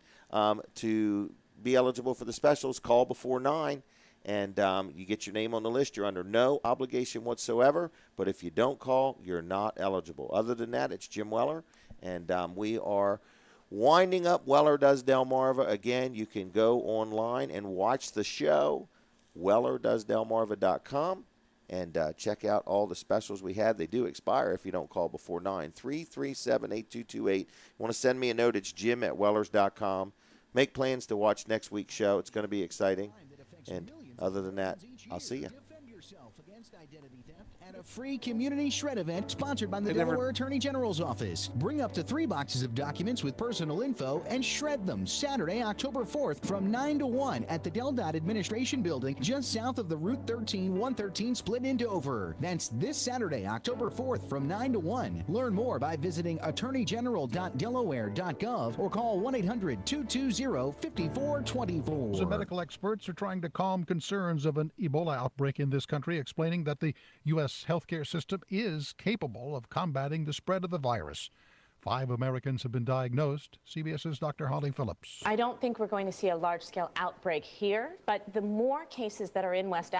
to be eligible for the specials. Call before 9, and you get your name on the list. You're under no obligation whatsoever, but if you don't call, you're not eligible. Other than that, it's Jim Weller, and we are winding up Weller Does Delmarva. Again, you can go online and watch the show, wellerdoesdelmarva.com, and check out all the specials we had. They do expire if you don't call before 9. 337-8228. Want to send me a note, it's jim@wellers.com. Make plans to watch next week's show. It's going to be exciting. And other than that, I'll see you. At a free community shred event sponsored by the Delaware Attorney General's Office. Bring up to 3 boxes of documents with personal info and shred them Saturday, October 4th from 9 to 1 at the Del-Dot Administration Building just south of the Route 13-113 split in Dover. That's this Saturday, October 4th from 9 to 1. Learn more by visiting attorneygeneral.delaware.gov or call 1-800-220-5424. Some medical experts are trying to calm concerns of an Ebola outbreak in this country, explaining that the U.S. healthcare system is capable of combating the spread of the virus. 5 Americans have been diagnosed. CBS's Dr. Holly Phillips. I don't think we're going to see a large-scale outbreak here, but the more cases that are in West